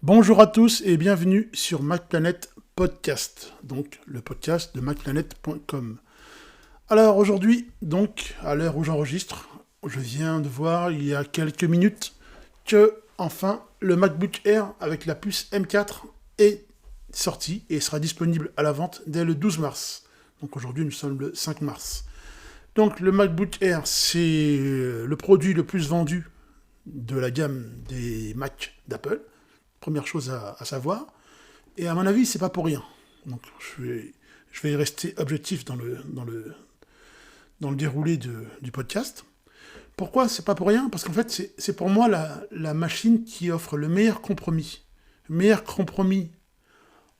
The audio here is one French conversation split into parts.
Bonjour à tous et bienvenue sur MacPlanet Podcast, donc le podcast de macplanet.com. Alors aujourd'hui, donc à l'heure où j'enregistre, je viens de voir il y a quelques minutes que enfin le MacBook Air avec la puce M4 est sorti et sera disponible à la vente dès le 12 mars. Donc aujourd'hui nous sommes le 5 mars. Donc le MacBook Air c'est le produit le plus vendu de la gamme des Mac d'Apple. Première chose à savoir. Et à mon avis, c'est pas pour rien. Donc je vais rester objectif dans le déroulé du podcast. Pourquoi c'est pas pour rien? Parce qu'en fait, c'est pour moi la machine qui offre le meilleur compromis. Le meilleur compromis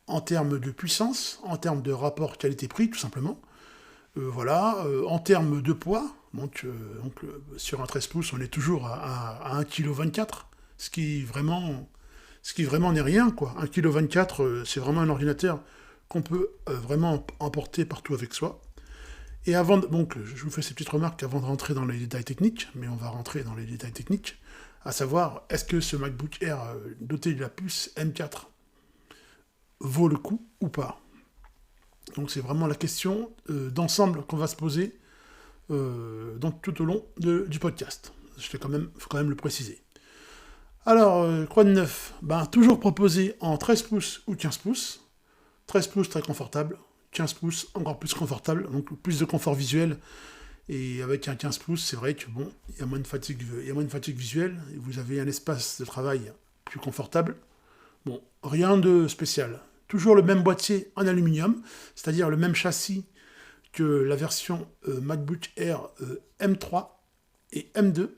en termes de puissance, en termes de rapport qualité-prix, tout simplement. En termes de poids, sur un 13 pouces, on est toujours à 1,24 kg, ce qui vraiment n'est rien, quoi. 1,24 kg, c'est vraiment un ordinateur qu'on peut vraiment emporter partout avec soi. Et donc, je vous fais ces petites remarques avant de rentrer dans les détails techniques, mais on va rentrer dans les détails techniques, à savoir, est-ce que ce MacBook Air doté de la puce M4 vaut le coup ou pas? Donc c'est vraiment la question d'ensemble qu'on va se poser donc tout au long du podcast. Faut quand même le préciser. Alors, quoi de neuf? Toujours proposé en 13 pouces ou 15 pouces. 13 pouces très confortable, 15 pouces encore plus confortable, donc plus de confort visuel. Et avec un 15 pouces, c'est vrai que bon, il y a moins de fatigue visuelle, et vous avez un espace de travail plus confortable. Bon, rien de spécial. Toujours le même boîtier en aluminium, c'est-à-dire le même châssis que la version MacBook Air M3 et M2,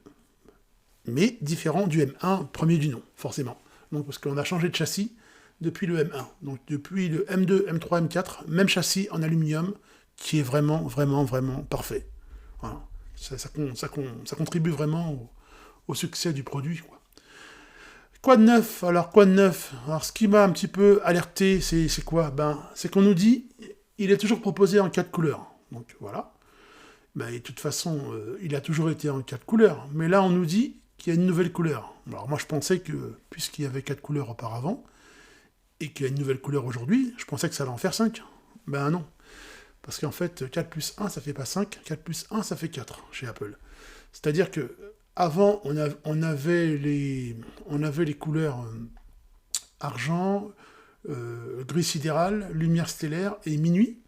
mais différent du M1, premier du nom, forcément. Donc, parce qu'on a changé de châssis depuis le M1. Donc, depuis le M2, M3, M4, même châssis en aluminium, qui est vraiment, vraiment, vraiment parfait. Voilà. Ça contribue vraiment au succès du produit, quoi. Quoi de neuf? Alors, ce qui m'a un petit peu alerté, c'est quoi? C'est qu'on nous dit, il est toujours proposé en 4 couleurs. Donc, voilà. Et de toute façon, il a toujours été en 4 couleurs. Mais là, on nous dit qu'il y a une nouvelle couleur. Alors moi je pensais que, puisqu'il y avait 4 couleurs auparavant, et qu'il y a une nouvelle couleur aujourd'hui, je pensais que ça allait en faire 5. Ben non. Parce qu'en fait, 4 plus 1, ça fait pas 5, 4 plus 1, ça fait 4 chez Apple. C'est-à-dire que avant, on avait les couleurs argent, gris sidéral, lumière stellaire et minuit.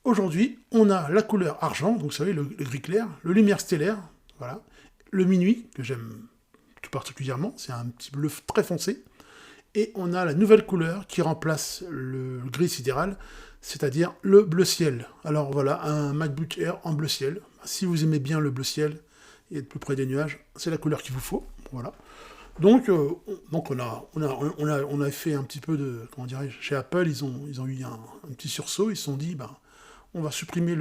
Aujourd'hui, on a la couleur argent, donc vous savez, le gris clair, le lumière stellaire, voilà, le minuit, que j'aime tout particulièrement, c'est un petit bleu très foncé, et on a la nouvelle couleur qui remplace le gris sidéral, c'est-à-dire le bleu ciel. Alors voilà, un MacBook Air en bleu ciel. Si vous aimez bien le bleu ciel et être plus près des nuages, c'est la couleur qu'il vous faut. Voilà. Donc on a fait un petit peu de, comment dirais-je, chez Apple, ils ont eu un petit sursaut, ils se sont dit, on va supprimer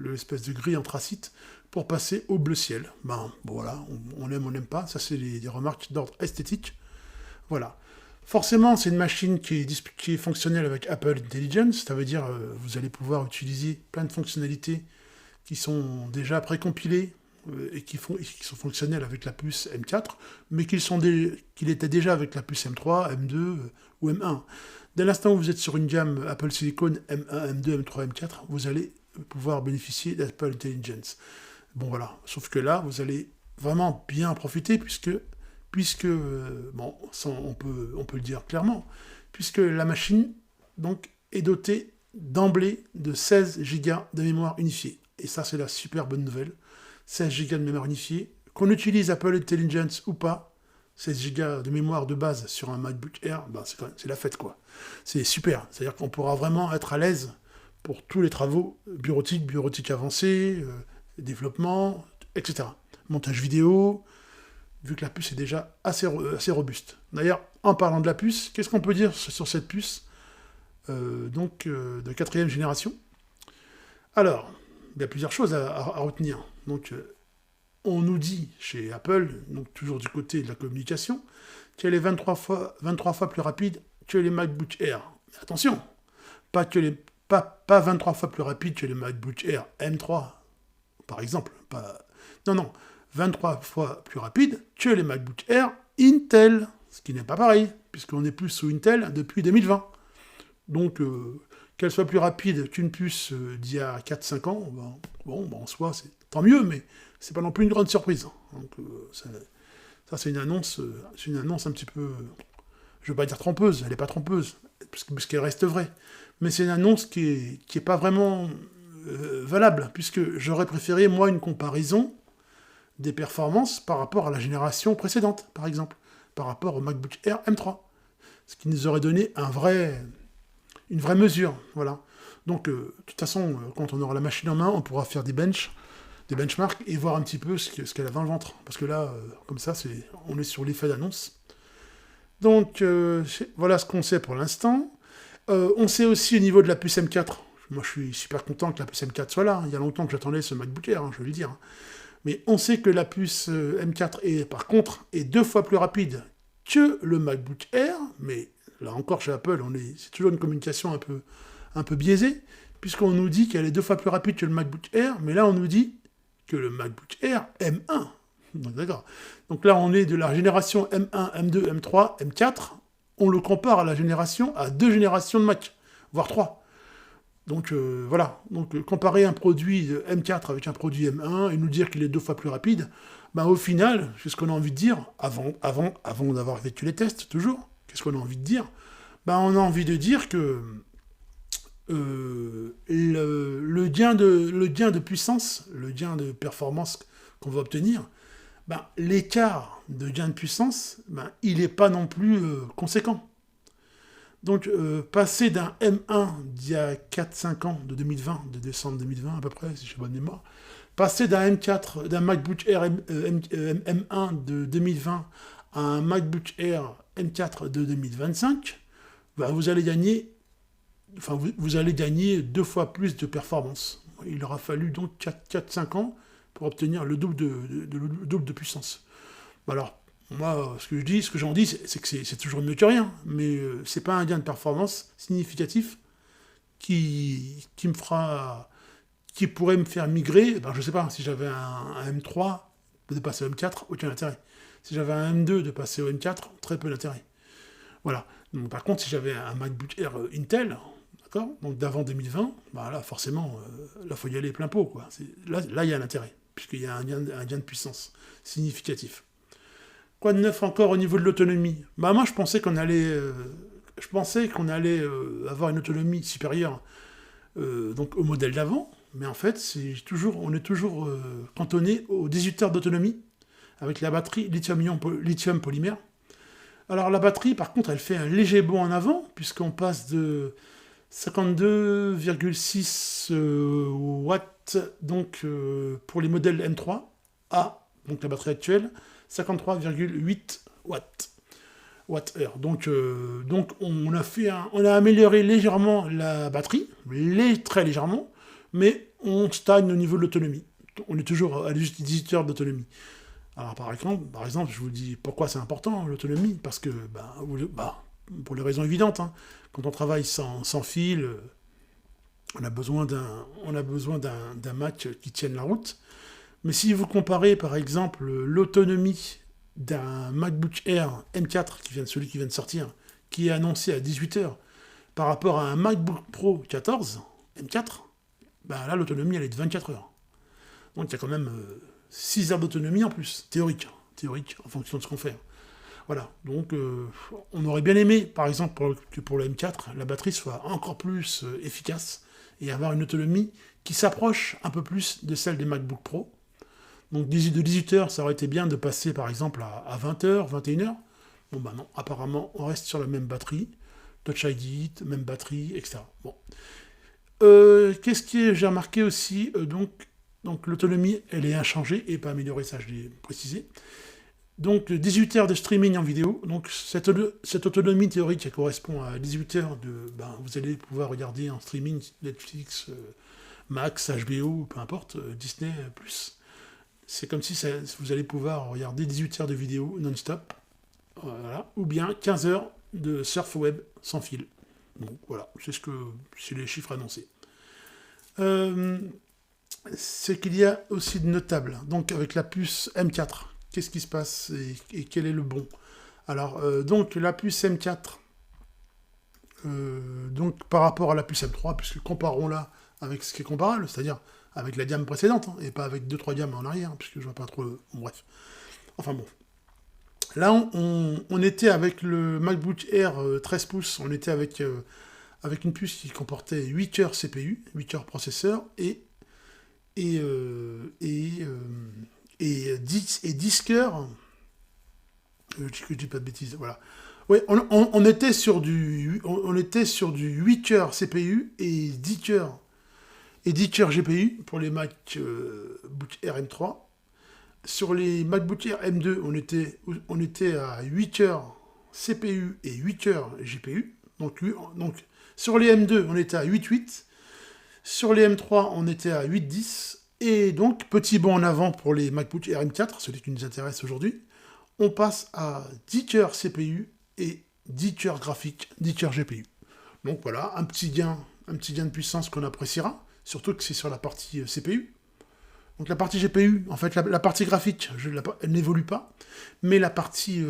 l'espèce de gris anthracite pour passer au bleu ciel. Voilà, on aime, on n'aime pas, ça c'est des remarques d'ordre esthétique. Voilà. Forcément, c'est une machine qui est fonctionnelle avec Apple Intelligence, ça veut dire vous allez pouvoir utiliser plein de fonctionnalités qui sont déjà précompilées et qui sont fonctionnelles avec la puce M4, mais qu'il était déjà avec la puce M3, M2 ou M1. Dès l'instant où vous êtes sur une gamme Apple Silicon M1, M2, M3, M4, vous allez pouvoir bénéficier d'Apple Intelligence. Bon voilà, sauf que là, vous allez vraiment bien en profiter puisque on peut le dire clairement, puisque la machine donc est dotée d'emblée de 16 Go de mémoire unifiée. Et ça, c'est la super bonne nouvelle. 16 Go de mémoire unifiée, qu'on utilise Apple Intelligence ou pas, 16 Go de mémoire de base sur un MacBook Air, c'est la fête, quoi. C'est super. C'est-à-dire qu'on pourra vraiment être à l'aise pour tous les travaux bureautiques avancés, développement, etc. Montage vidéo, vu que la puce est déjà assez robuste. D'ailleurs, en parlant de la puce, qu'est-ce qu'on peut dire sur cette puce de 4e génération? Alors, il y a plusieurs choses à retenir. Donc, on nous dit chez Apple, donc toujours du côté de la communication, qu'elle est 23 fois plus rapide que les MacBook Air. Mais attention, pas 23 fois plus rapide que les MacBook Air M3, par exemple. Non, 23 fois plus rapide que les MacBook Air Intel. ce qui n'est pas pareil, puisqu'on est plus sous Intel depuis 2020. Donc, qu'elle soit plus rapide qu'une puce d'il y a 4-5 ans, en soi, c'est tant mieux, mais c'est pas non plus une grande surprise. Donc, ça, c'est une annonce un petit peu, je veux pas dire trompeuse, elle n'est pas trompeuse, puisqu'elle reste vraie, mais c'est une annonce qui est pas vraiment valable, puisque j'aurais préféré, moi, une comparaison des performances par rapport à la génération précédente, par exemple, par rapport au MacBook Air M3, ce qui nous aurait donné une vraie mesure, voilà. Donc, de toute façon, quand on aura la machine en main, on pourra faire des benchmarks et voir un petit peu ce qu'elle a dans le ventre. Parce que là, comme ça, on est sur l'effet d'annonce. Donc, voilà ce qu'on sait pour l'instant. On sait aussi au niveau de la puce M4. Moi, je suis super content que la puce M4 soit là. Il y a longtemps que j'attendais ce MacBook Air, je vais le dire. Mais on sait que la puce M4, par contre, est 2 fois plus rapide que le MacBook Air. Mais là encore, chez Apple, c'est toujours une communication un peu biaisée, puisqu'on nous dit qu'elle est 2 fois plus rapide que le MacBook Air, mais là, on nous dit que le MacBook Air M1. Donc, d'accord. Donc là, on est de la génération M1, M2, M3, M4. On le compare à 2 générations de Mac, voire 3. Donc voilà. Donc comparer un produit M4 avec un produit M1 et nous dire qu'il est 2 fois plus rapide, au final, c'est ce qu'on a envie de dire, avant d'avoir effectué les tests, toujours, qu'est-ce qu'on a envie de dire ? On a envie de dire que le gain de puissance, le gain de performance qu'on va obtenir, l'écart de gain de puissance, il n'est pas non plus conséquent. Donc, passer d'un M1 d'il y a 4-5 ans, de 2020, de décembre 2020 à peu près, si je suis bonne mémoire, passer d'un M4, d'un MacBook Air M1 de 2020 à un MacBook Air M4 de 2025, vous allez gagner 2 fois plus de performance. Il aura fallu donc 4-5 ans pour obtenir le double de puissance. Alors, moi, ce que j'en dis, c'est que c'est toujours mieux que rien, mais c'est pas un gain de performance significatif qui pourrait me faire migrer. Je sais pas, si j'avais un M3 de passer au M4, aucun intérêt. Si j'avais un M2 de passer au M4, très peu d'intérêt. Voilà. Donc, par contre, si j'avais un MacBook Air Intel, d'accord, donc d'avant 2020, là, forcément, là, faut y aller plein pot, quoi. Là, il y a l'intérêt, puisqu'il y a un gain de puissance significatif. Quoi de neuf encore au niveau de l'autonomie ? Moi, je pensais qu'on allait avoir une autonomie supérieure donc au modèle d'avant, mais en fait, on est toujours cantonné aux 18 heures d'autonomie avec la batterie lithium polymère. Alors la batterie, par contre, elle fait un léger bond en avant, puisqu'on passe de 52,6 watts donc, pour les modèles M3 à, donc la batterie actuelle, 53,8 Wh. Donc on a amélioré légèrement la batterie, très légèrement, mais on stagne au niveau de l'autonomie. On est toujours à 18 heures d'autonomie. Alors par exemple, je vous dis pourquoi c'est important l'autonomie, parce que pour les raisons évidentes, quand on travaille sans fil, on a besoin d'un Mac qui tienne la route. Mais si vous comparez par exemple l'autonomie d'un MacBook Air M4, celui qui vient de sortir, qui est annoncé à 18 heures, par rapport à un MacBook Pro 14 M4, là l'autonomie elle est de 24 heures. Donc il y a quand même 6 heures d'autonomie en plus, théorique, en fonction de ce qu'on fait. Voilà, donc on aurait bien aimé, par exemple, que pour le M4, la batterie soit encore plus efficace et avoir une autonomie qui s'approche un peu plus de celle des MacBook Pro. Donc de 18 heures, ça aurait été bien de passer par exemple à 20 heures, 21 heures. Non, apparemment, on reste sur la même batterie, Touch ID, même batterie, etc. Bon. Qu'est-ce que j'ai remarqué aussi donc l'autonomie, elle est inchangée et pas améliorée, ça je l'ai précisé. Donc 18 heures de streaming en vidéo, donc cette autonomie théorique elle correspond à 18 heures vous allez pouvoir regarder en streaming Netflix, Max, HBO, peu importe, Disney+. C'est comme si vous allez pouvoir regarder 18 heures de vidéo non-stop, voilà, ou bien 15 heures de surf web sans fil. Donc voilà, c'est les chiffres annoncés. C'est qu'il y a aussi de notable, donc avec la puce M4, qu'est-ce qui se passe et quel est le bon ? Alors, donc, la puce M4, donc, par rapport à la puce M3, puisque comparons-la avec ce qui est comparable, c'est-à-dire avec la gamme précédente, hein, et pas avec 2-3 gammes en arrière, puisque je vois pas trop... Bon, bref. Enfin bon. Là, on était avec le MacBook Air 13 pouces, on était avec une puce qui comportait 8 cœurs CPU, 8 cœurs processeur, et 10 cœurs... je dis pas de bêtises, voilà. Ouais, on était sur du 8 cœurs CPU et 10 cœurs GPU pour les MacBook Air M3. Sur les MacBook Air M2, on était à 8 cœurs CPU et 8 cœurs GPU. Donc, sur les M2, on était à 8.8. Sur les M3, on était à 8.10. Et donc, petit bond en avant pour les MacBook Air M4, celui qui nous intéresse aujourd'hui, on passe à 10 cœurs CPU et 10 cœurs graphiques, 10 cœurs GPU. Donc voilà, un petit gain de puissance qu'on appréciera, surtout que c'est sur la partie CPU. Donc la partie GPU, en fait, la partie graphique, elle n'évolue pas, mais la partie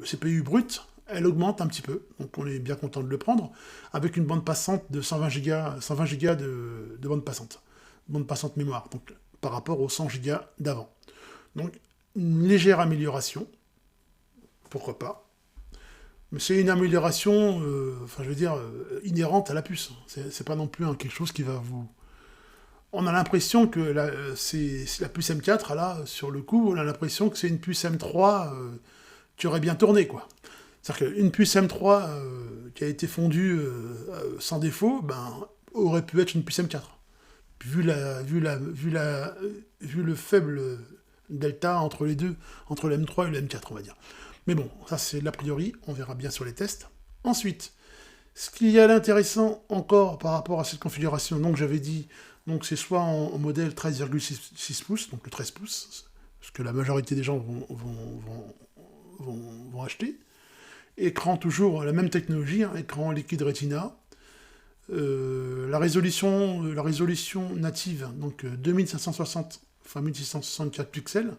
CPU brute, elle augmente un petit peu, donc on est bien content de le prendre, avec une bande passante de 120 Go de bande passante mémoire, donc par rapport aux 100 Go d'avant. Donc une légère amélioration, pourquoi pas, mais c'est une amélioration, inhérente à la puce. C'est pas non plus quelque chose qui va vous... On a l'impression que c'est la puce M4, là, sur le coup, on a l'impression que c'est une puce M3 qui aurait bien tourné, quoi. C'est-à-dire qu'une puce M3 qui a été fondue sans défaut, aurait pu être une puce M4. Puis vu le faible delta entre les deux, entre le M3 et le M4, on va dire. Mais bon, ça c'est l'a priori, on verra bien sur les tests. Ensuite, ce qu'il y a d'intéressant encore par rapport à cette configuration, donc j'avais dit, donc c'est soit en modèle 13,6 pouces, donc le 13 pouces, ce que la majorité des gens vont acheter. Écran toujours la même technologie, hein, écran liquide Retina. La résolution native, donc 2560 x 1664 pixels,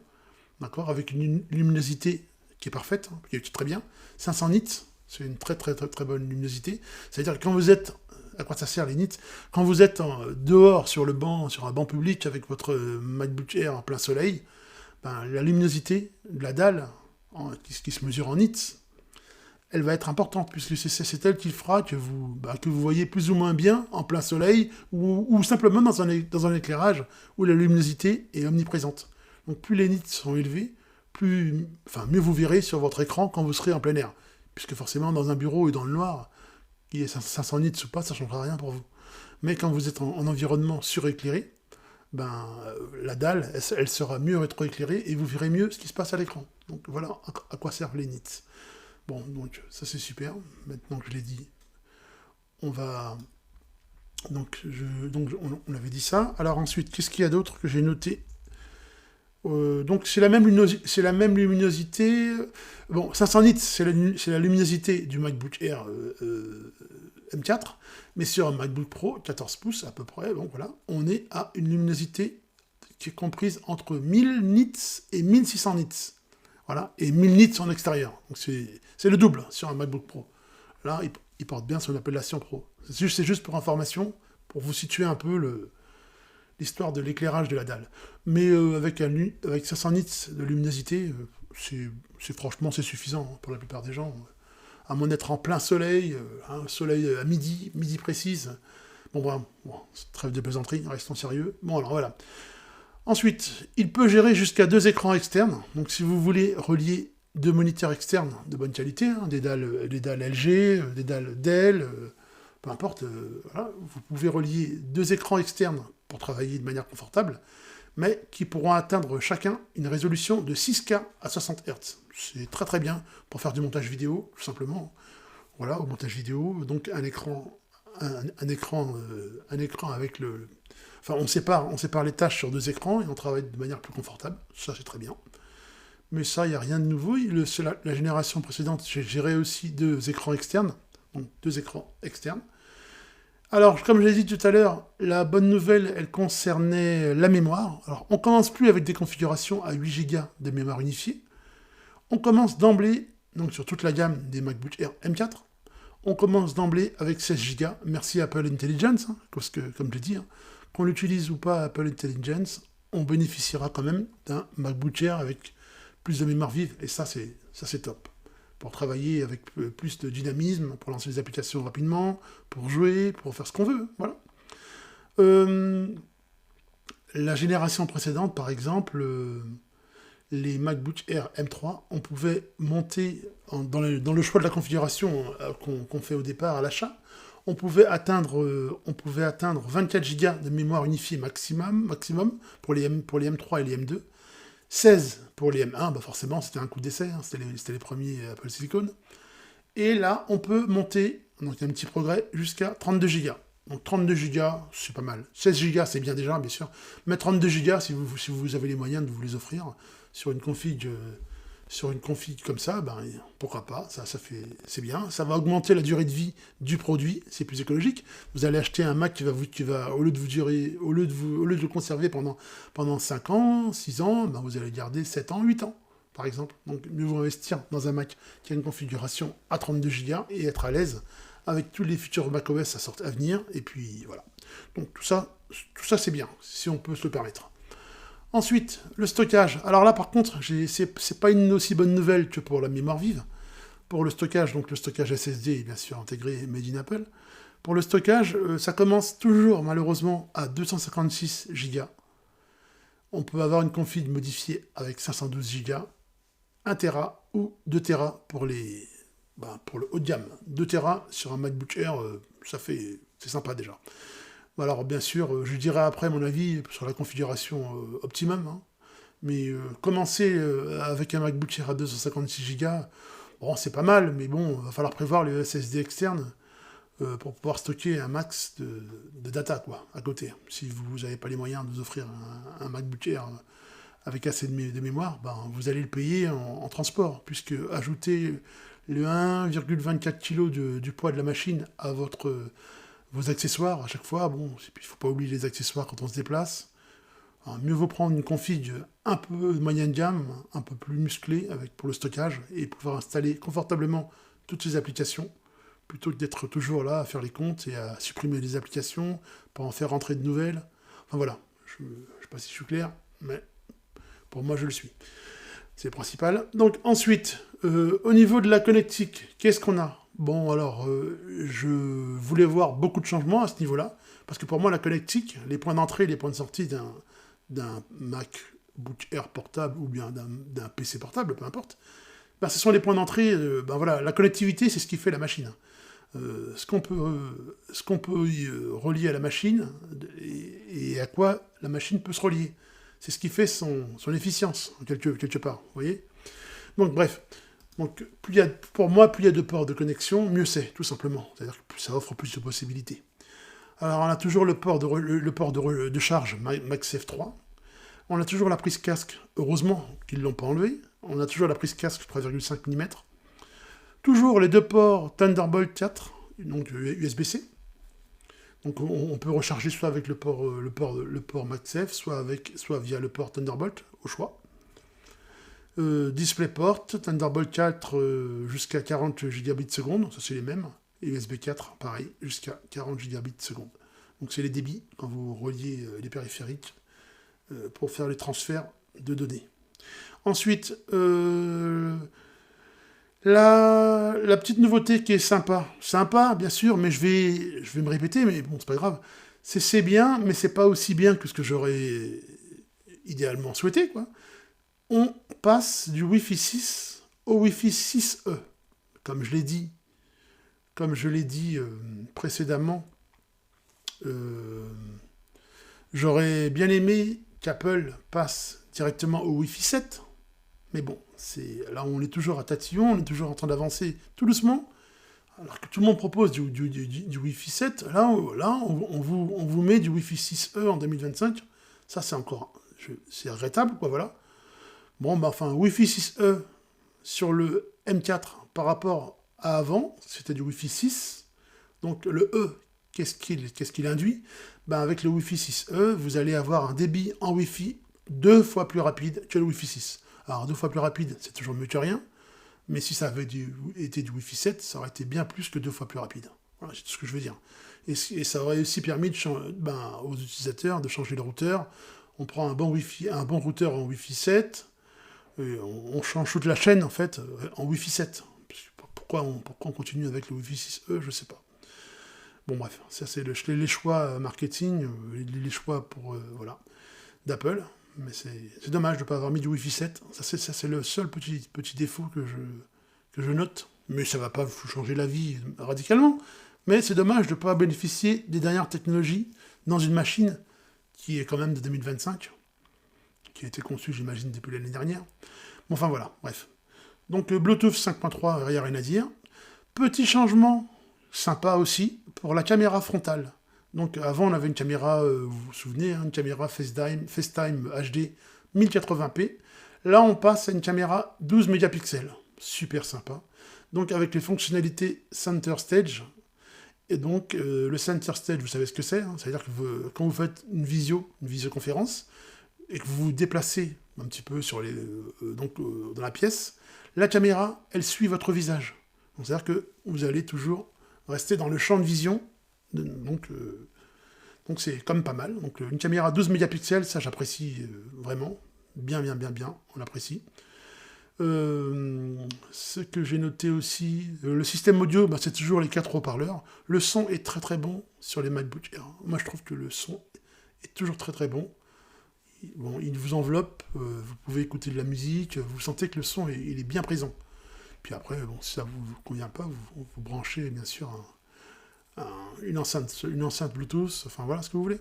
d'accord, avec une luminosité qui est parfaite, hein, qui est très bien, 500 nits, c'est une très très très très bonne luminosité. C'est-à-dire que quand vous êtes, à quoi ça sert les nits? Quand vous êtes dehors sur un banc public avec votre MacBook Air en plein soleil, la luminosité de la dalle, qui se mesure en nits, elle va être importante, puisque c'est elle qui fera que vous voyez plus ou moins bien en plein soleil, ou simplement dans un éclairage où la luminosité est omniprésente. Donc plus les nits sont élevés, mieux vous verrez sur votre écran quand vous serez en plein air. Puisque forcément, dans un bureau et dans le noir, qu'il y ait 500 nits ou pas, ça ne changera rien pour vous. Mais quand vous êtes en environnement suréclairé, la dalle, elle sera mieux rétroéclairée et vous verrez mieux ce qui se passe à l'écran. Donc voilà à quoi servent les nits. Bon, donc ça c'est super. Maintenant que je l'ai dit, on va... Donc on avait dit ça. Alors ensuite, qu'est-ce qu'il y a d'autre que j'ai noté? Donc c'est la même luminosité. Bon, 500 nits, c'est la luminosité du MacBook Air M4, mais sur un MacBook Pro 14 pouces à peu près, donc voilà, on est à une luminosité qui est comprise entre 1000 nits et 1600 nits. Voilà, et 1000 nits en extérieur. Donc c'est le double sur un MacBook Pro. Là, il porte bien son appellation Pro. C'est juste pour information, pour vous situer un peu l'histoire de l'éclairage de la dalle. Mais avec 500 nits de luminosité, franchement c'est suffisant hein, pour la plupart des gens. À moins d'être en plein soleil, un soleil à midi précise. Bon, trêve de plaisanterie, restons sérieux. Bon, alors voilà. Ensuite, il peut gérer jusqu'à 2 écrans externes. Donc si vous voulez relier 2 moniteurs externes de bonne qualité, hein, des dalles LG, des dalles Dell, peu importe, voilà, vous pouvez relier 2 écrans externes pour travailler de manière confortable, mais qui pourront atteindre chacun une résolution de 6K à 60 Hz. C'est très très bien pour faire du montage vidéo, tout simplement. Voilà, au montage vidéo, donc un écran avec le... Enfin, on sépare les tâches sur 2 écrans et on travaille de manière plus confortable. Ça, c'est très bien. Mais ça, il n'y a rien de nouveau. La génération précédente, j'ai géré aussi 2 écrans externes. Donc, 2 écrans externes. Alors, comme je l'ai dit tout à l'heure, la bonne nouvelle, elle concernait la mémoire. Alors, on commence plus avec des configurations à 8 Go de mémoire unifiée. On commence d'emblée donc sur toute la gamme des MacBook Air M4. On commence d'emblée avec 16 Go. Merci Apple Intelligence, parce que, comme je l'ai dit, qu'on l'utilise ou pas Apple Intelligence, on bénéficiera quand même d'un MacBook Air avec plus de mémoire vive, et ça c'est top. Pour travailler avec plus de dynamisme, pour lancer des applications rapidement, pour jouer, pour faire ce qu'on veut, voilà. La génération précédente, par exemple, les MacBook Air M3, on pouvait monter dans le choix de la configuration qu'on fait au départ à l'achat, on pouvait atteindre 24 Go de mémoire unifiée maximum pour les M3 et les M2, 16 pour les M1, bah forcément c'était un coup d'essai, c'était les premiers Apple Silicon, et là on peut monter, donc il y a un petit progrès, jusqu'à 32 Go. Donc 32 Go, c'est pas mal. 16 Go, c'est bien déjà, bien sûr. Mais 32 Go, si vous avez les moyens de vous les offrir sur une config comme ça, ben, pourquoi pas, c'est bien. Ça va augmenter la durée de vie du produit, c'est plus écologique. Vous allez acheter un Mac qui va au lieu de le conserver pendant 5 ans, 6 ans, ben, vous allez le garder 7 ans, 8 ans, par exemple. Donc mieux vaut investir dans un Mac qui a une configuration à 32 Go et être à l'aise avec tous les futurs macOS à venir, et puis voilà. Donc tout ça c'est bien, si on peut se le permettre. Ensuite, le stockage. Alors là par contre, c'est pas une aussi bonne nouvelle que pour la mémoire vive. Pour le stockage, donc le stockage SSD est bien sûr intégré Made in Apple. Pour le stockage, ça commence toujours malheureusement à 256 Go. On peut avoir une config modifiée avec 512 Go, 1 Tera ou 2 Tera pour le haut de gamme. 2 Tera sur un MacBook Air, c'est sympa déjà. Alors bien sûr, je dirai après mon avis sur la configuration optimum, hein, mais commencer avec un MacBook Air à 256 Go, bon c'est pas mal, mais bon, il va falloir prévoir les SSD externes pour pouvoir stocker un max de data quoi, à côté. Si vous n'avez pas les moyens de vous offrir un MacBook Air avec assez de mémoire, ben, vous allez le payer en transport, puisque ajouter le 1,24 kg du poids de la machine à vos accessoires à chaque fois, bon, il ne faut pas oublier les accessoires quand on se déplace. Alors, mieux vaut prendre une config un peu de moyenne gamme, un peu plus musclée pour le stockage, et pouvoir installer confortablement toutes ces applications, plutôt que d'être toujours là à faire les comptes et à supprimer les applications, pour en faire rentrer de nouvelles. Enfin voilà, je ne sais pas si je suis clair, mais pour moi je le suis. C'est le principal. Donc ensuite, au niveau de la connectique, qu'est-ce qu'on a ? Bon, alors, je voulais voir beaucoup de changements à ce niveau-là, parce que pour moi, la connectique, les points d'entrée et les points de sortie d'un MacBook Air portable ou bien d'un PC portable, peu importe, ben, ce sont les points d'entrée, ben voilà, la connectivité, c'est ce qui fait la machine. Ce qu'on peut relier à la machine et à quoi la machine peut se relier. C'est ce qui fait son efficience, quelque part, vous voyez ? Donc, bref. Donc, pour moi, plus il y a de ports de connexion, mieux c'est, tout simplement. C'est-à-dire que ça offre plus de possibilités. Alors, on a toujours le port de charge MagSafe 3. On a toujours la prise casque, heureusement qu'ils ne l'ont pas enlevé. On a toujours la prise casque 3,5 mm. Toujours les 2 ports Thunderbolt 4, donc USB-C. Donc, on peut recharger soit avec le port MagSafe, soit via le port Thunderbolt, au choix. DisplayPort, Thunderbolt 4 jusqu'à 40 Gbps, ça c'est les mêmes, et USB 4, pareil, jusqu'à 40 Gbps. Donc c'est les débits quand vous reliez les périphériques pour faire les transferts de données. Ensuite, la petite nouveauté qui est sympa bien sûr, mais je vais me répéter, mais bon c'est pas grave, c'est bien, mais c'est pas aussi bien que ce que j'aurais idéalement souhaité, quoi. On passe du Wi-Fi 6 au Wi-Fi 6E. Comme je l'ai dit précédemment, j'aurais bien aimé qu'Apple passe directement au Wi-Fi 7. Mais bon, là on est toujours à tatillon, on est toujours en train d'avancer tout doucement. Alors que tout le monde propose du Wi-Fi 7, là on vous met du Wi-Fi 6E en 2025. Ça c'est regrettable, quoi, voilà. Bon, bah enfin, Wi-Fi 6E sur le M4 par rapport à avant, c'était du Wi-Fi 6. Donc le E, qu'est-ce qu'il induit ? Ben, avec le Wi-Fi 6E, vous allez avoir un débit en Wi-Fi 2 fois plus rapide que le Wi-Fi 6. Alors 2 fois plus rapide, c'est toujours mieux que rien. Mais si ça avait été du Wi-Fi 7, ça aurait été bien plus que 2 fois plus rapide. Voilà, c'est tout ce que je veux dire. Et ça aurait aussi permis aux utilisateurs de changer le routeur. On prend un bon routeur en Wi-Fi 7, et on change toute la chaîne en fait en Wi-Fi 7. Pourquoi on continue avec le Wi-Fi 6E, je sais pas. Bon bref, ça c'est les choix marketing, les choix pour d'Apple. Mais c'est dommage de ne pas avoir mis du Wi-Fi 7. Ça c'est le seul petit défaut que je note. Mais ça ne va pas vous changer la vie radicalement. Mais c'est dommage de ne pas bénéficier des dernières technologies dans une machine qui est quand même de 2025, qui a été conçue, j'imagine, depuis l'année dernière. Bon, enfin voilà, bref. Donc Bluetooth 5.3, il n'y a rien à dire. Petit changement sympa aussi pour la caméra frontale. Donc avant on avait une caméra, vous vous souvenez, une caméra FaceTime HD 1080p. Là on passe à une caméra 12 mégapixels. Super sympa. Donc avec les fonctionnalités Center Stage. Et donc le Center Stage, vous savez ce que c'est, hein. C'est-à-dire que quand vous faites une visioconférence, et que vous vous déplacez un petit peu dans la pièce, la caméra, elle suit votre visage. C'est-à-dire que vous allez toujours rester dans le champ de vision. Donc c'est comme pas mal. Donc une caméra 12 mégapixels, ça j'apprécie vraiment. Bien, on l'apprécie. Ce que j'ai noté aussi, le système audio, c'est toujours les 4 haut-parleurs. Le son est très très bon sur les MacBook Air. Moi je trouve que le son est toujours très très bon. Bon, il vous enveloppe, vous pouvez écouter de la musique, vous sentez que le son il est bien présent. Puis après, si ça vous convient pas, vous branchez bien sûr une enceinte Bluetooth, enfin voilà ce que vous voulez.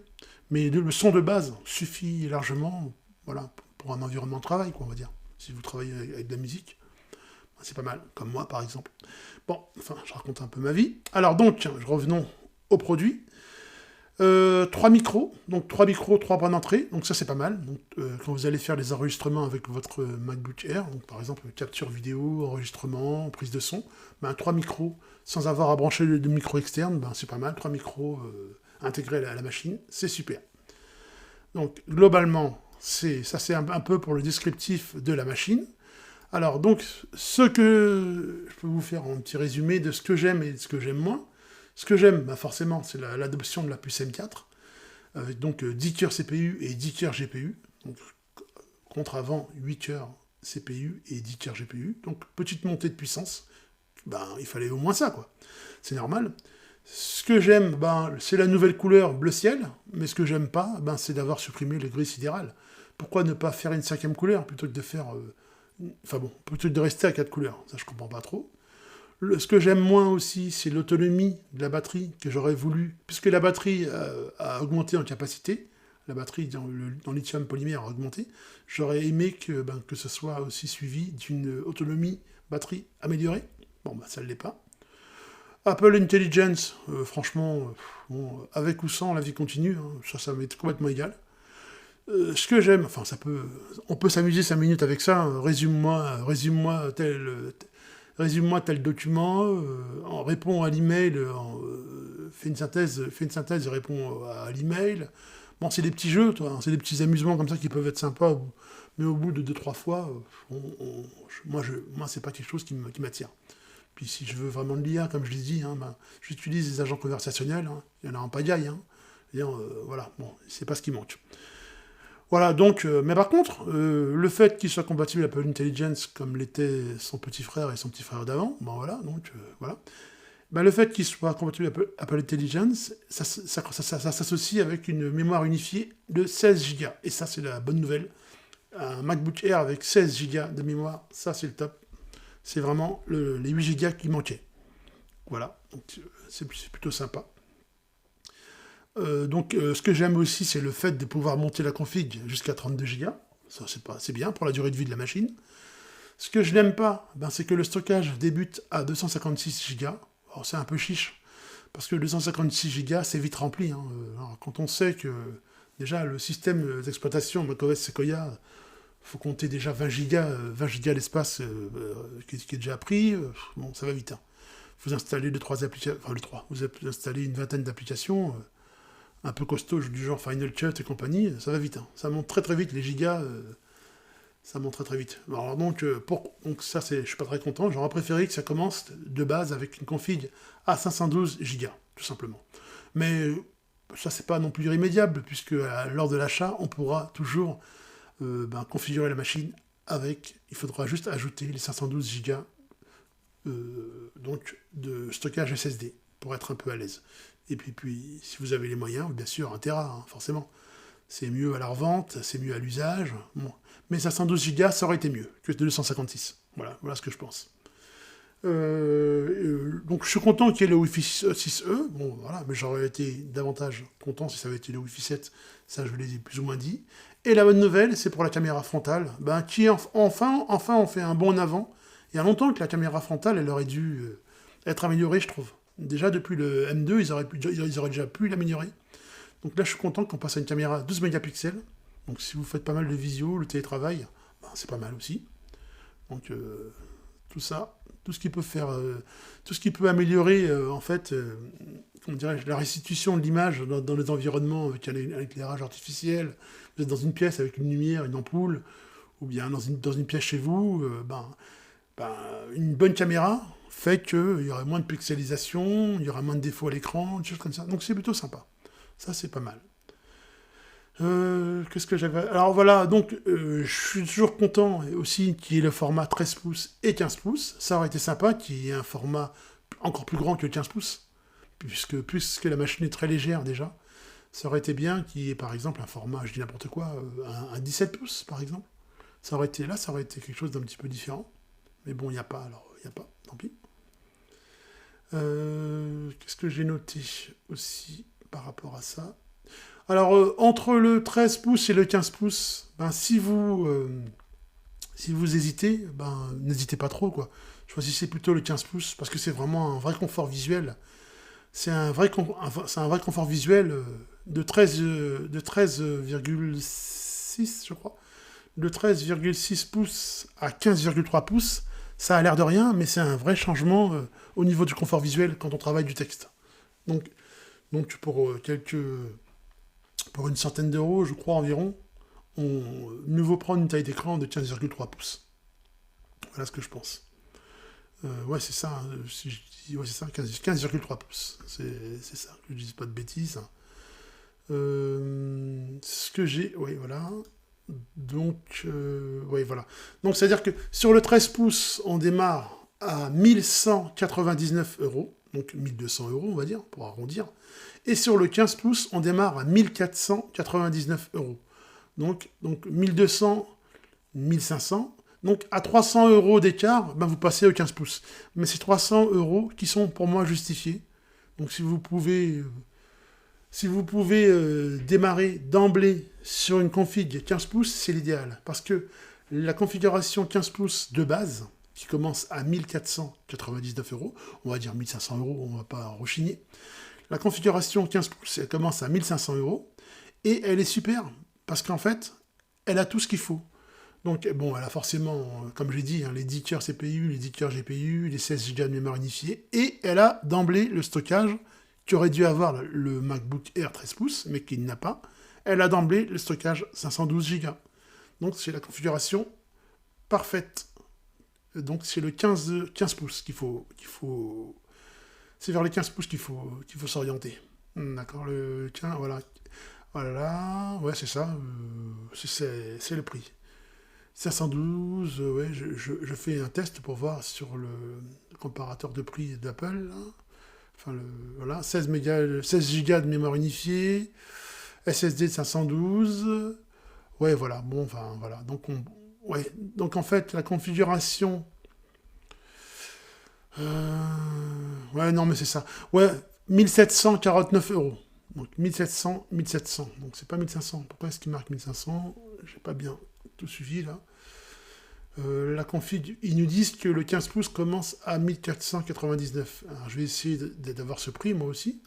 Mais le son de base suffit largement, voilà, pour un environnement de travail, quoi, on va dire. Si vous travaillez avec de la musique, c'est pas mal, comme moi par exemple. Bon, enfin, je raconte un peu ma vie. Alors donc, revenons au produit. 3 micros, 3 points d'entrée, donc ça c'est pas mal. Donc, quand vous allez faire les enregistrements avec votre MacBook Air, donc par exemple capture vidéo, enregistrement, prise de son, 3 micros sans avoir à brancher de micro externe, c'est pas mal. 3 micros intégrés à la machine, c'est super. Donc globalement, c'est un peu pour le descriptif de la machine. Alors donc, ce que je peux vous faire un petit résumé de ce que j'aime et de ce que j'aime moins. Ce que j'aime, forcément, c'est l'adoption de la puce M4, avec donc 10 cœurs CPU et 10 cœurs GPU, donc contre avant 8 cœurs CPU et 10 cœurs GPU, donc petite montée de puissance, il fallait au moins ça, quoi. C'est normal. Ce que j'aime, c'est la nouvelle couleur bleu ciel, mais ce que j'aime pas, c'est d'avoir supprimé le gris sidéral. Pourquoi ne pas faire une 5e couleur, plutôt que de faire... plutôt que de rester à 4 couleurs, ça je comprends pas trop. Ce que j'aime moins aussi, c'est l'autonomie de la batterie que j'aurais voulu, puisque la batterie a augmenté en capacité, la batterie dans lithium polymère a augmenté, j'aurais aimé que ce soit aussi suivi d'une autonomie batterie améliorée. Bon, ça ne l'est pas. Apple Intelligence, franchement, avec ou sans, la vie continue, hein, ça m'est complètement égal. Ce que j'aime, on peut s'amuser 5 minutes avec ça, hein. Résume-moi tel document, réponds à l'email, fais une synthèse et réponds à l'email. Bon, c'est des petits jeux, c'est des petits amusements comme ça qui peuvent être sympas, mais au bout de 2-3 fois, moi c'est pas quelque chose qui m'attire. Puis si je veux vraiment de l'IA, comme je l'ai dit, j'utilise des agents conversationnels, hein. Il y en a en pagaille, hein. Voilà, bon, c'est pas ce qui manque. Voilà, donc, mais par contre, le fait qu'il soit compatible Apple Intelligence comme l'était son petit frère et son petit frère d'avant, voilà. Le fait qu'il soit compatible Apple Intelligence, ça s'associe avec une mémoire unifiée de 16 Go. Et ça, c'est la bonne nouvelle. Un MacBook Air avec 16 Go de mémoire, ça, c'est le top. C'est vraiment les 8 Go qui manquaient. Voilà, donc c'est plutôt sympa. Ce que j'aime aussi, c'est le fait de pouvoir monter la config jusqu'à 32 Go. Ça, c'est bien pour la durée de vie de la machine. Ce que je n'aime pas, c'est que le stockage débute à 256 Go. Alors, c'est un peu chiche, parce que 256 Go, c'est vite rempli, hein. Alors, quand on sait que, déjà, le système d'exploitation macOS Sequoia, faut compter déjà 20 Go d'espace qui est déjà pris, ça va vite, hein. Vous installez 2-3 applications, vous installez une vingtaine d'applications, un peu costaud, du genre Final Cut et compagnie, ça va vite, hein. Ça monte très très vite les gigas, Ça monte très très vite. Alors donc, donc ça, je suis pas très content. J'aurais préféré que ça commence de base avec une config à 512 Go, tout simplement. Mais ça, c'est pas non plus irrémédiable, puisque lors de l'achat, on pourra toujours configurer la machine avec. Il faudra juste ajouter les 512 Go donc de stockage SSD pour être un peu à l'aise. Et puis si vous avez les moyens, bien sûr, 1 Tera, hein, forcément. C'est mieux à la revente, c'est mieux à l'usage. Bon. Mais 512 Go, ça aurait été mieux que 256. Voilà ce que je pense. Donc je suis content qu'il y ait le Wi-Fi 6E. Bon, voilà, mais j'aurais été davantage content si ça avait été le Wi-Fi 7. Ça, je l'ai plus ou moins dit. Et la bonne nouvelle, c'est pour la caméra frontale, qui enfin on fait un bond en avant. Il y a longtemps que la caméra frontale, elle aurait dû être améliorée, je trouve. Déjà, depuis le M2, ils auraient déjà pu l'améliorer. Donc là, je suis content qu'on passe à une caméra 12 mégapixels. Donc si vous faites pas mal de visio, le télétravail, c'est pas mal aussi. Donc tout ça, tout ce qui peut faire, tout ce qui peut améliorer comment dirais-je, la restitution de l'image dans les environnements avec un éclairage artificiel. Vous êtes dans une pièce avec une lumière, une ampoule, ou bien dans une pièce chez vous, une bonne caméra fait qu'il y aura moins de pixelisation, il y aura moins de défauts à l'écran, des choses comme ça. Donc c'est plutôt sympa. Ça, c'est pas mal. Qu'est-ce que j'avais... Alors voilà, donc je suis toujours content aussi qu'il y ait le format 13 pouces et 15 pouces. Ça aurait été sympa qu'il y ait un format encore plus grand que 15 pouces, puisque la machine est très légère déjà. Ça aurait été bien qu'il y ait par exemple un format, je dis n'importe quoi, un 17 pouces par exemple. Ça aurait été quelque chose d'un petit peu différent. Mais bon, il n'y a pas, alors il n'y a pas, tant pis. Qu'est-ce que j'ai noté aussi par rapport à ça? Alors, entre le 13 pouces et le 15 pouces, si vous hésitez, n'hésitez pas trop, quoi. Choisissez plutôt le 15 pouces, parce que c'est vraiment un vrai confort visuel. C'est un vrai confort visuel de 13,6, je crois. De 13,6 pouces à 15,3 pouces, ça a l'air de rien, mais c'est un vrai changement au niveau du confort visuel quand on travaille du texte. Donc pour une centaine d'euros, je crois environ, mieux vaut prendre une taille d'écran de 15,3 pouces. Voilà ce que je pense. C'est ça, hein, si je dis, c'est ça, 15,3 pouces. C'est ça, que je ne dise pas de bêtises. Ce que j'ai, voilà. Donc, voilà. Donc, c'est-à-dire que sur le 13 pouces, on démarre à 1199 euros, donc 1200 euros, on va dire, pour arrondir. Et sur le 15 pouces, on démarre à 1499 euros. Donc 1200, 1500. Donc, à 300 euros d'écart, vous passez au 15 pouces. Mais c'est 300 euros qui sont pour moi justifiés. Donc, si vous pouvez démarrer d'emblée sur une config 15 pouces, c'est l'idéal. Parce que la configuration 15 pouces de base, qui commence à 1499 euros, on va dire 1500 euros, on ne va pas rechigner. La configuration 15 pouces, elle commence à 1500 euros, et elle est super, parce qu'en fait, elle a tout ce qu'il faut. Donc, bon, elle a forcément, comme j'ai dit, les 10 cœurs CPU, les 10 cœurs GPU, les 16 Go de mémoire unifiée, et elle a d'emblée le stockage qu'aurait dû avoir le MacBook Air 13 pouces, mais qu'il n'a pas. Elle a d'emblée le stockage 512 Go. Donc, c'est la configuration parfaite. Donc, c'est le 15 pouces qu'il faut... C'est vers les 15 pouces qu'il faut s'orienter. D'accord, le 15, voilà. Voilà, ouais, c'est ça. C'est le prix. 512, ouais, je fais un test pour voir sur le comparateur de prix d'Apple. Enfin, voilà, 16 Go de mémoire unifiée, SSD de 512. Ouais, voilà, bon, enfin, voilà. Donc en fait, la configuration... ouais, non, mais c'est ça. Ouais, 1749 euros. Donc 1700. Donc c'est pas 1500. Pourquoi est-ce qu'il marque 1500? J'ai pas bien tout suivi là. La config, ils nous disent que le 15 pouces commence à 1499. Alors je vais essayer d'avoir ce prix moi aussi.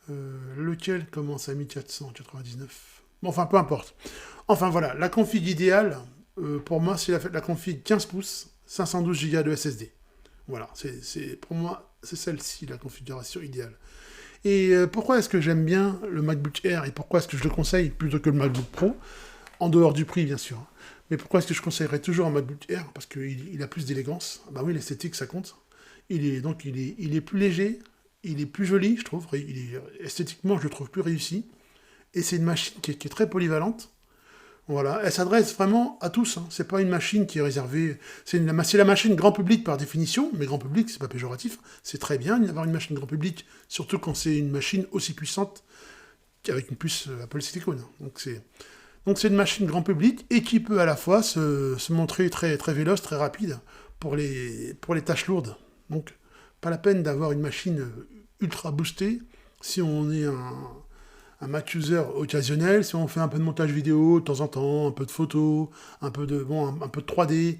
Lequel commence à 1499? Bon, enfin, peu importe. Enfin voilà, la config idéale, pour moi, c'est la config 15 pouces, 512 Go de SSD. Voilà, pour moi, c'est celle-ci, la configuration idéale. Et pourquoi est-ce que j'aime bien le MacBook Air et pourquoi est-ce que je le conseille plutôt que le MacBook Pro, en dehors du prix, bien sûr. Mais pourquoi est-ce que je conseillerais toujours un MacBook Air? Parce qu'il a plus d'élégance. Bah oui, l'esthétique, ça compte. Il est plus léger, il est plus joli, je trouve. Esthétiquement, je le trouve plus réussi. Et c'est une machine qui est très polyvalente. Voilà, elle s'adresse vraiment à tous. Hein. C'est pas une machine qui est réservée. C'est la machine grand public par définition, mais grand public, c'est pas péjoratif. C'est très bien d'avoir une machine grand public, surtout quand c'est une machine aussi puissante qu'avec une puce Apple Silicon. Donc c'est une machine grand public et qui peut à la fois se montrer très, très véloce, très rapide pour les tâches lourdes. Donc pas la peine d'avoir une machine ultra boostée si on est un Mac user occasionnel, si on fait un peu de montage vidéo de temps en temps, un peu de photos, un peu de 3D.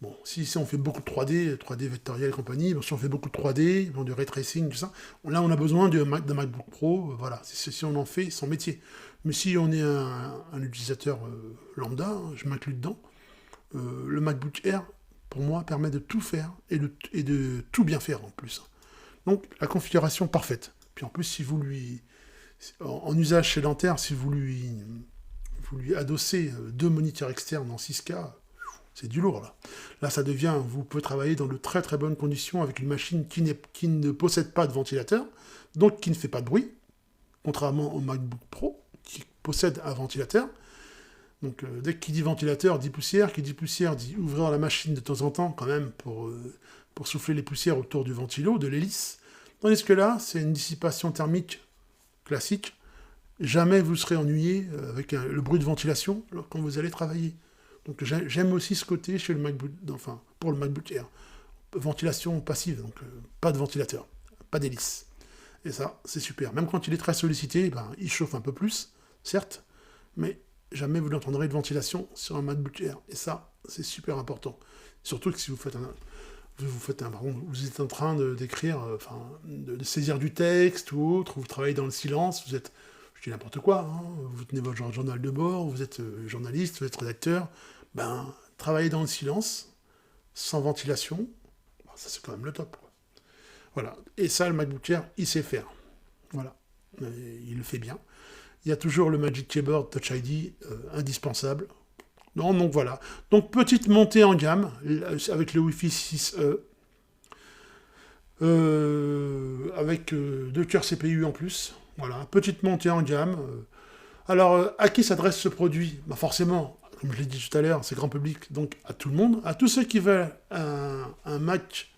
Bon, si on fait beaucoup de 3D vectoriel et compagnie, bon, si on fait beaucoup de 3D, bon, du ray tracing, tout ça, là on a besoin d'un MacBook Pro, voilà, si on en fait son métier. Mais si on est un utilisateur lambda, hein, je m'inclus dedans, le MacBook Air, pour moi, permet de tout faire et de tout bien faire en plus. Donc la configuration parfaite. Puis en plus, si vous lui en usage sédentaire, si vous lui adossez deux moniteurs externes en 6K, c'est du lourd là. Là, ça devient, vous pouvez travailler dans de très très bonnes conditions avec une machine qui ne possède pas de ventilateur, donc qui ne fait pas de bruit, contrairement au MacBook Pro, qui possède un ventilateur. Donc dès qu'il dit ventilateur, dit poussière, qui dit poussière, dit ouvrir la machine de temps en temps quand même pour souffler les poussières autour du ventilo, de l'hélice. Tandis que là, c'est une dissipation thermique classique, jamais vous serez ennuyé avec le bruit de ventilation quand vous allez travailler. Donc j'aime aussi ce côté chez le MacBook, enfin pour le MacBook Air. Ventilation passive, donc pas de ventilateur, pas d'hélice. Et ça, c'est super. Même quand il est très sollicité, ben, il chauffe un peu plus, certes, mais jamais vous n'entendrez de ventilation sur un MacBook Air. Et ça, c'est super important. Surtout que si vous faites vous êtes en train d'écrire, de saisir du texte ou autre, vous travaillez dans le silence, je dis n'importe quoi, hein, vous tenez votre journal de bord, vous êtes journaliste, vous êtes rédacteur, ben, travailler dans le silence, sans ventilation, ben, ça c'est quand même le top, quoi. Voilà. Et ça, le MacBook Air, il sait faire. Voilà. Il le fait bien. Il y a toujours le Magic Keyboard Touch ID, indispensable. Non, donc voilà. Donc petite montée en gamme avec le Wi-Fi 6E, avec 2 cœurs CPU en plus. Voilà, petite montée en gamme. Alors, à qui s'adresse ce produit? Bah forcément, comme je l'ai dit tout à l'heure, c'est grand public, donc à tout le monde, à tous ceux qui veulent un Mac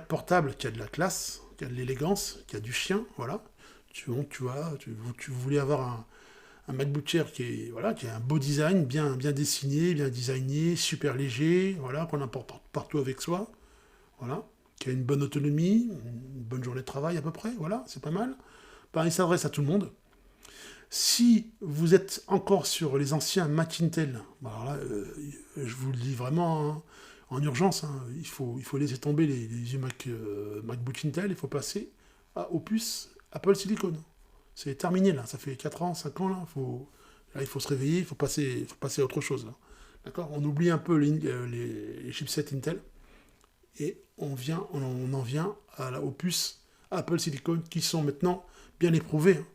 portable qui a de la classe, qui a de l'élégance, qui a du chien, voilà. Tu voulais avoir un MacBook Air qui a un beau design, bien dessiné, bien designé, super léger, voilà, qu'on emporte partout avec soi, voilà, qui a une bonne autonomie, une bonne journée de travail à peu près, voilà, c'est pas mal. Ben, il s'adresse à tout le monde. Si vous êtes encore sur les anciens Mac Intel, ben alors là, je vous le dis vraiment hein, en urgence, hein, il faut laisser tomber les vieux MacBook Intel, il faut passer aux puces Apple Silicon. C'est terminé là, ça fait 4 ans, 5 ans là, il faut se réveiller, il faut passer à autre chose là. D'accord? On oublie un peu les chipsets Intel et on en vient aux puces Apple Silicon qui sont maintenant bien éprouvées. Hein.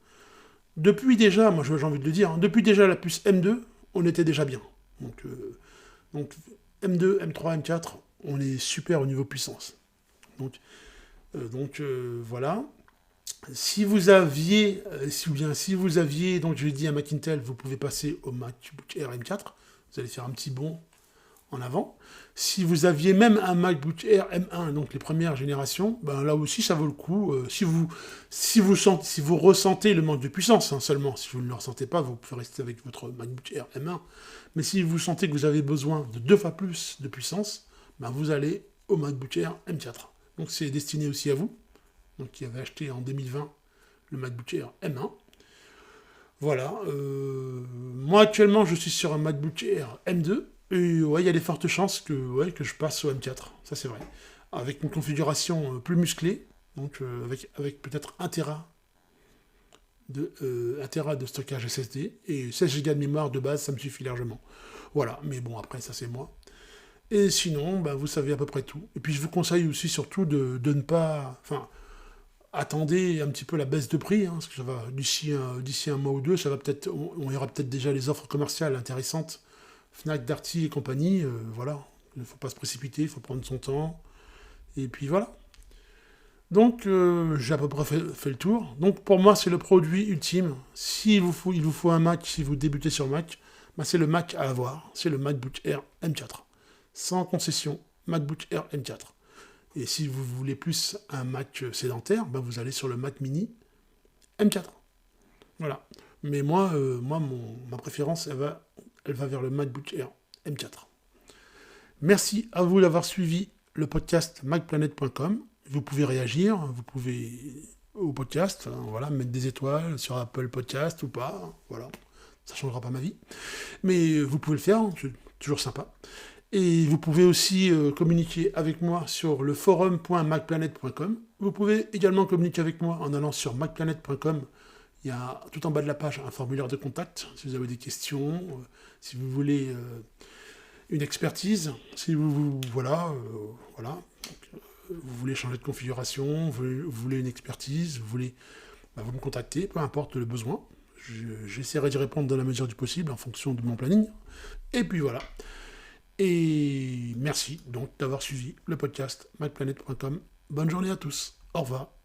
Depuis déjà, moi j'ai envie de le dire, hein, depuis déjà la puce M2, on était déjà bien. Donc M2, M3, M4, on est super au niveau puissance. Donc voilà. Si vous aviez, donc je l'ai dit un Mac Intel, vous pouvez passer au MacBook Air M4, vous allez faire un petit bond en avant. Si vous aviez même un MacBook Air M1, donc les premières générations, ben là aussi ça vaut le coup. Si vous ressentez le manque de puissance hein, seulement, si vous ne le ressentez pas, vous pouvez rester avec votre MacBook Air M1. Mais si vous sentez que vous avez besoin de 2 fois plus de puissance, ben vous allez au MacBook Air M4. Donc c'est destiné aussi à vous. Donc qui avait acheté en 2020 le MacBook Air M1. Voilà. Moi actuellement je suis sur un MacBook Air M2 et ouais il y a des fortes chances que je passe au M4. Ça c'est vrai. Avec une configuration plus musclée, donc avec peut-être 1 Tera de stockage SSD et 16 Go de mémoire de base, ça me suffit largement. Voilà. Mais bon après ça c'est moi. Et sinon, bah, vous savez à peu près tout. Et puis je vous conseille aussi surtout de ne pas... attendez un petit peu la baisse de prix, hein, parce que ça va d'ici un mois ou deux, ça va peut-être, on y aura peut-être déjà les offres commerciales intéressantes, Fnac, Darty et compagnie, voilà. Il ne faut pas se précipiter, il faut prendre son temps, et puis voilà. Donc, j'ai à peu près fait le tour. Donc, pour moi, c'est le produit ultime. Il vous faut un Mac, si vous débutez sur Mac, bah, c'est le Mac à avoir. C'est le MacBook Air M4. Sans concession, MacBook Air M4. Et si vous voulez plus un Mac sédentaire, bah, vous allez sur le Mac Mini M4. Voilà. Mais ma préférence, elle va vers le MacBook Air M4. Merci à vous d'avoir suivi le podcast macplanet.com. Vous pouvez réagir, vous pouvez au podcast, hein, voilà, mettre des étoiles sur Apple Podcast ou pas, voilà, ça ne changera pas ma vie. Mais vous pouvez le faire, hein, c'est toujours sympa. Et vous pouvez aussi communiquer avec moi sur le forum.macplanet.com. Vous pouvez également communiquer avec moi en allant sur macplanet.com. Il y a tout en bas de la page un formulaire de contact, si vous avez des questions, si vous voulez une expertise, si voilà. Vous voulez changer de configuration, vous voulez une expertise, vous me contactez, peu importe le besoin. J'essaierai d'y répondre dans la mesure du possible en fonction de mon planning. Et puis voilà. Et merci donc d'avoir suivi le podcast macplanet.com. Bonne journée à tous. Au revoir.